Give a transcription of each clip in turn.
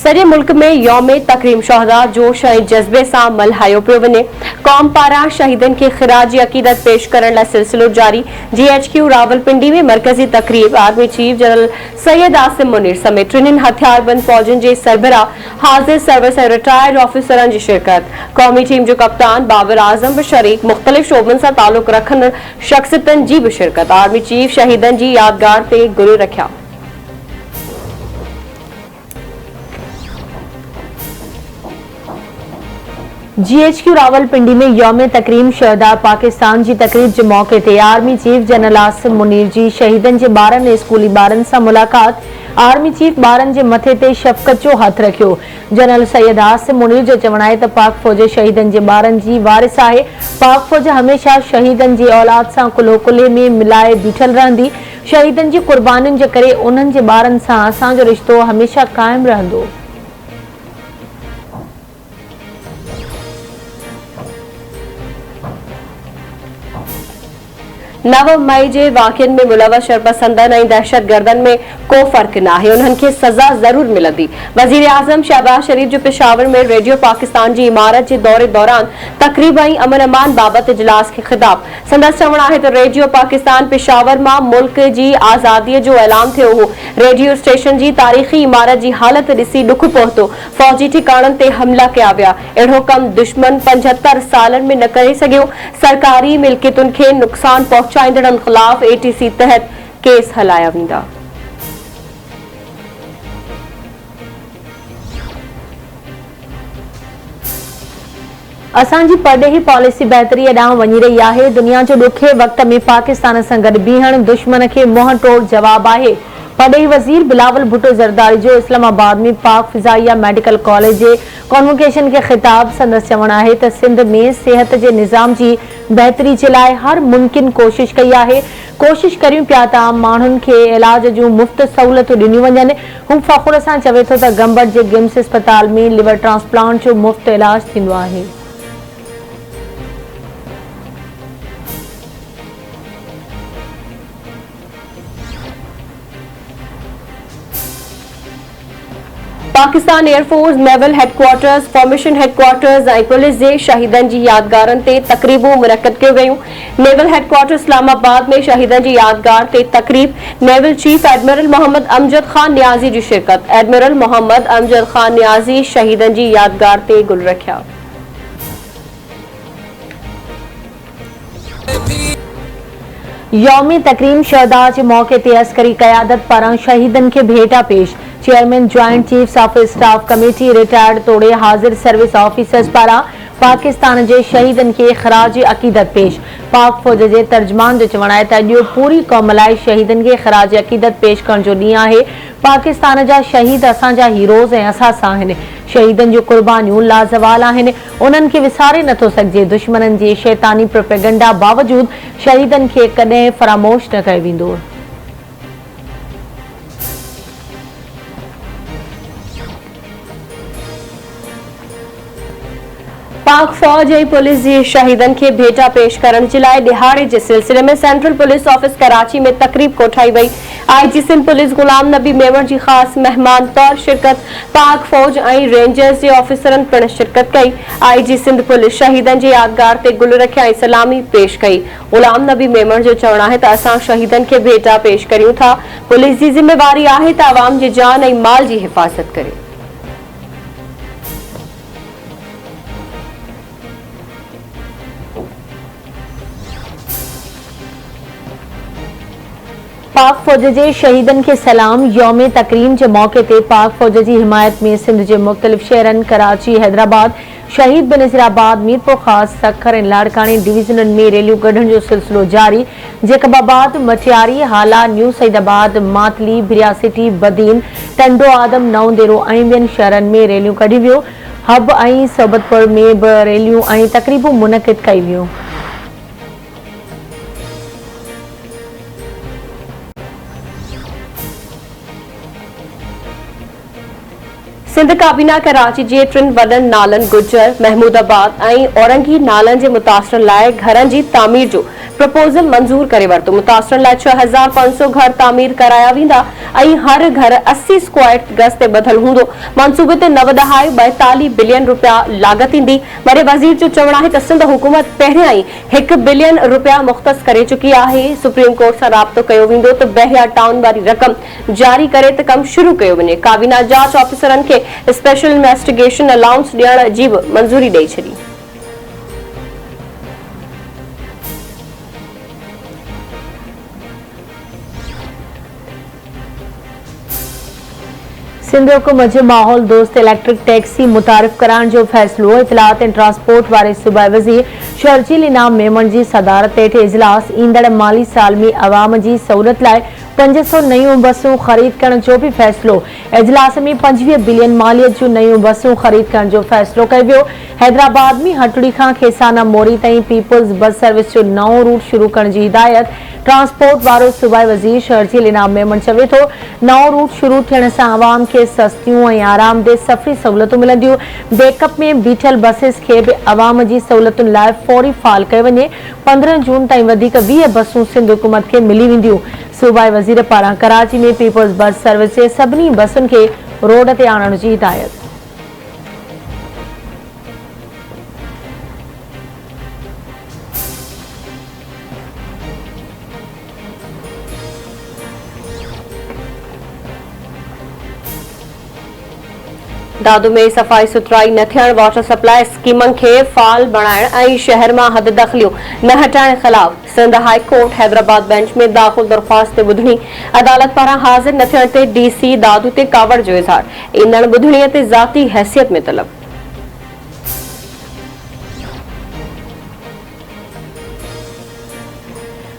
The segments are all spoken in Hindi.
सॼे मुल्क में यौम तकरीम शहदा जोश ऐं जज़्बे सां मल्हायो पियो वञे। क़ौम पारां शहीदनि खे ख़िराजी अक़ीदत पेश करण लाइ सिलसिलो जारी। GHQ रावलपिंडी में मरकज़ी तक़रीब army chief general Syed Asim Munir समेत टिनिनि हथियारबंद फ़ौजनि जे सरबराह हाज़िर सर्विस ऐं रिटायर्ड ऑफिसरनि जी शिरकत। क़ौमी टीम जो कप्तान बाबर आज़म बि शरीक। मुख़्तलिफ़ शोबनि सां तालुक़ रखंदड़ शख़्सियतनि जी बि शिरकत। आर्मी चीफ शहीदनि जी यादगार ते गुल रखिया। GHQ रावलपिंडी में यौम तकरीम शहदा पाकिस्तान की तकरीब के मौके ते army chief general Asim Munir जी शहीदन के बारन ऐं स्कूली बारन से मुलाकात। आर्मी चीफ बारन के मथे ते शफ़क़त जो हथ रखियो। जनरल सैयद आसिम मुनीर जो चवण है तो पाक फौज शहीदन के बारन की वारिस है। पाक फौज हमेशा शहीदन की औलाद से कुल्हो कुल्हे में मिलाए बीठल रहंदी। शहीदन की कुर्बानियुनि जे करे उन्हनि जे बारन से असांजो रिश्तो हमेशा कायम रहंदो। नव मई के वाक़ियन में मुलवस शरपसंदन ऐं दहशतगर्दन में को फ़र्क न है। उन्हनि खे सज़ा ज़रूर मिलंदी। वज़ीर आज़म शहबाज शरीफ जो पेशावर में रेडियो पाकिस्तान की इमारत के दौरे दौरान तकरीब ऐं अमन अमान बाबत इजलास के खिताब। संदसि चवण है तो रेडियो पाकिस्तान पेशावर में मुल्क की आज़ादी जो ऐलान थियो हो। रेडियो स्टेशन की तारीख़ी इमारत की हालत ॾिसी दुख पहुतो। फौजी ठिकाणनि ते हमला कया विया। अहिड़ो कम दुश्मन 75 सालन में न करे सघियो। सरकारी मिल्कियतुनि खे नुक़सान पहुचाईंदड़नि ख़िलाफ़ ATC तहत केस हलाया वेंदा। असांजी परॾेही पॉलिसी बहितरी ॾांहुं वञी रही आहे। दुनिया जो ॾुखे वक़्त में पाकिस्तान सां गॾु बीहण दुश्मन खे मुंहुं तोड़ जवाब आहे। परॾेही वज़ीर बिलावल भुट्टो ज़रदारी जो इस्लामाबाद में पाक फिज़ाइया मेडिकल कॉलेज जे कॉन्वोकेशन के खिताब। संदसि चवण आहे त सिंध में सेहत के निज़ाम की बहितरी के लाइ हर मुमकिन कोशिश कई आहे। कोशिश करियूं पिया त आम माण्हुनि खे इलाज जूं मुफ़्त सहूलियतूं ॾिनियूं वञनि। हू फ़ख़ुर सां चवे थो त गंबट जे गिम्स अस्पताल में लिवर ट्रांसप्लांट जो मुफ़्त इलाज थींदो आहे। Pakistan air force naval headquarters formation headquarters ऐं पुलिस जे शहीदनि जी यादगारनि ते तक़रीबूं मुनक़द कयूं वयूं। नेवल हेडक्वार्टर इस्लामाबाद में शहीदनि जी यादगार ते तक़रीब। Naval chief admiral Mohammad Amjad Khan Niazi जी शिरकत। एडमिरल मोहम्मद अमजद खान नियाज़ी शहीदनि जी यादगार ते गुल रखिया। यौम तकरीम शहदा के मौके ते अस्करी क़यादत पारां शहीदन के भेटा पेश। Chairman joint chiefs of staff committee retired तोड़े हाजिर सर्विस ऑफिसर्स पारां पाकिस्तान के शहीदन के ख़राज अक़ीदत पेश। पाक फौज के तर्जमान जो चवण है त अॼु पूरी क़ौम लाइ शहीदन के ख़राज अक़ीदत पेश करण जो ॾींहुं आहे। पाकिस्तान जा शहीद असांजा हीरोज़ ऐं असासा आहिनि। शहीदन जो कुर्बानियूं लाजवाल आहिनि। उन्हनि खे विसारे नथो सघिजे। दुश्मननि जे शैतानी प्रोपेगेंडा बावजूद शहीदन खे कॾहिं फरामोश न कयो वेंदो। पाक फौज ऐं पुलिस जी शहीदन के भेटा पेश करण जे लाइ दिहाड़े जे सिलसिले में सेंट्रल पुलिस ऑफिस कराची में तकरीब कोठाई वई। IG सिंध पुलिस गुलाम नबी मेमण की खास मेहमान तौर शिरकत। पाक फौज ऐं रेंजर्स के ऑफिसरन पिण शिरकत कई। IG सिंध पुलिस शहीदन जे यादगार ते गुल रखिया ऐं सलामी पेश कई। गुलाम नबी मेमण जो चवण है त असां शहीदन के भेटा पेश करियूं था। पुलिस की जिम्मेवारी आहे त आवाम जी जान ऐं माल की हिफ़ाज़त करे। पाक फौज के शहीदन के सलाम। यौम तकरीम के मौके ते पाक फौज की हिमायत में सिंध के मुख्तलिफ शहरन कराची हैदराबाद शहीद बनज़ीराबाद मीरपुर खास सखर और लाड़कानी डिवीजन में रैलियों कढ़ण जो सिलसिलो जारी। जैकबाबाद मटियारी हाला न्यू सईदाबाद मातली बिरिया सिटी बदीन टंडो आदम नवदेरो और ॿियनि शहरन में रैलियों कढी वियो। हब और सोबतपुर में भी रैलियों और तकरीबूं मुनक़िद कई वियूं। सिंध काबीना कराची जे 3 वॾनि नालनि गुजर महमूदाबाद ऐं औरंगी नालनि जे मुतासिरनि लाइ घरनि जी तामीर जो प्रपोज़ल मंज़ूर करे वरितो। मुतासिरनि लाइ 6500 घर तामीर कराया वेंदा ऐं हर घर 80 स्क्वायर गज ते ॿधल हूंदो। मंसूबे ते 9.42 बिलियन रुपया लागत ईंदी। वरी वज़ीर जो चवणु आहे त सिंध हुकूमत पहिरियां ई 1 बिलियन रुपया मुख़्तस करे चुकी आहे। सुप्रीम कोर्ट सां राब्तो कयो वेंदो त बहिरिया टाउन वारी रक़म जारी करे त कमु शुरू कयो वञे। काबीना जांच ऑफिसरनि खे स्पेशल इन्वेस्टिगेशन अलाउंस ॾियण जी बि मंज़ूरी ॾेई छॾी। सिंध हुकूमत जो माहौल दोस्त इलेक्ट्रिक टैक्सी मुतारिफ कराइण जो फ़ैसिलो इतलात ऐं ट्रांसपोर्ट वारे सूबाई वज़ीर शर्जील इनाम मेमन जी सदारत हेठि इजलास ईंदड़ माली साल में अवाम जी सहूलियत लाइ 500 नयूं बसूं ख़रीद करण जो भी फ़ैसिलो। इजलास में 25 बिलियन मालियत जूं नयूं बसूं ख़रीद करण जो फ़ैसिलो कयो वियो। हैदराबाद में हटड़ी खां खेसाना मोरी ताईं पीपुल्स बस सर्विस जो नओं रूट शुरू करण जी हिदायत। ट्रांसपोर्ट वारो सूबाई वज़ीर शर्जील इनाम मेमन चवे थो नओं रूट शुरू थियण सां अवाम खे सस्तियूं ऐं आरामदेह सफ़री सहूलियतूं मिलंदियूं। बैकअप में बीठल बसिस खे बि अवाम जी सहूलियतुनि लाइ फौरी फ़ाल कयो वञे। 15 जून ताईं वधीक 20 बसूं सिंध हुकूमत खे मिली वेंदियूं। सूबाई वज़ीर पारां कराची में पीपुल्स बस सर्विस जे सभिनी बसुनि खे रोड ते आणण जी हिदायत। दादू में सफ़ाई सुथराई न थियण वाटर सप्लाई स्कीमनि खे फाल बणाइण ऐं शहर मां हद दख़लियूं न हटाइण ख़िलाफ़ Sindh high court Hyderabad bench में दाख़िल दरख़्वास्त ते ॿुधणी। अदालत पारां हाज़िर न थियण ते डीसी दादू ते कावड़ जो इज़हार। ईंदड़ ॿुधणीअ ते ज़ाती हैसियत में तलब।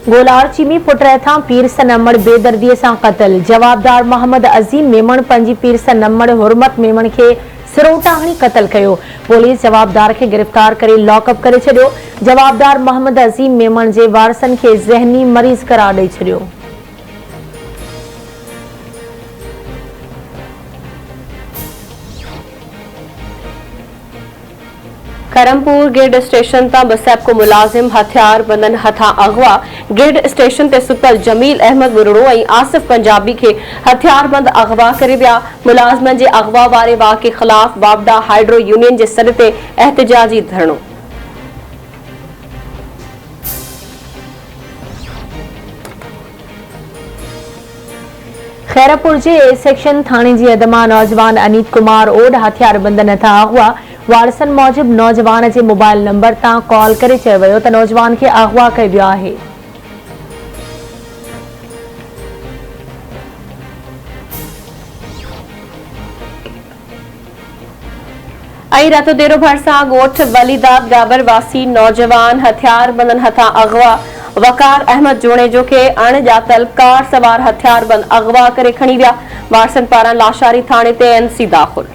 गोलारची में पुट हथां पीरस नमड़ बेदर्दीअ सां क़त्ल। जवाबदार मोहम्मद अज़ीम मेमण पंहिंजी पीरस नमड़ हुरमत मेमण खे सिरोटा हणी क़त्ल कयो। पुलिस जवाबदार खे गिरफ़्तार करे लॉकअप करे छॾियो। जवाबदार मोहम्मद अज़ीम मेमण जे वारसनि खे ज़हनी मरीज़ करार ॾेई छॾियो। करमपुर गिड स्टेशन तां बसैप को मुलाजिम हथियार बंदन हथां अगवा। गिड स्टेशन ते सुतल जमील अहमद बुरड़ो ऐं आसिफ पंजाबी खे हथियार बंद अगवा करे विया। मुलाज़िमनि जे अगवा वारे वाक़े ख़िलाफ़ वापडा हाइड्रो यूनियन जे सॾ ते एहतिजाजी धरणो। खैरपुर जे ए सेक्शन थाणे जी हद मां नौजवान अनीत कुमार ओड हथियार बंदन हथां अगवा। वारसनि मूजिब नौजवान जे मोबाइल नंबर तां कॉल करे चयो वियो त नौजवान खे अगवा कयो वियो आहे। ऐं रातो देरो भरिसां ॻोठ वलीदाद गाबर वासी नौजवान हथियार बंदन हथां अगवा। वकार अहमद जोड़ेजो खे अणॼातल कार सवार हथियार बंद अगवा करे खणी विया। वारसनि पारां लाशारी थाणे ते एनसी दाख़िल।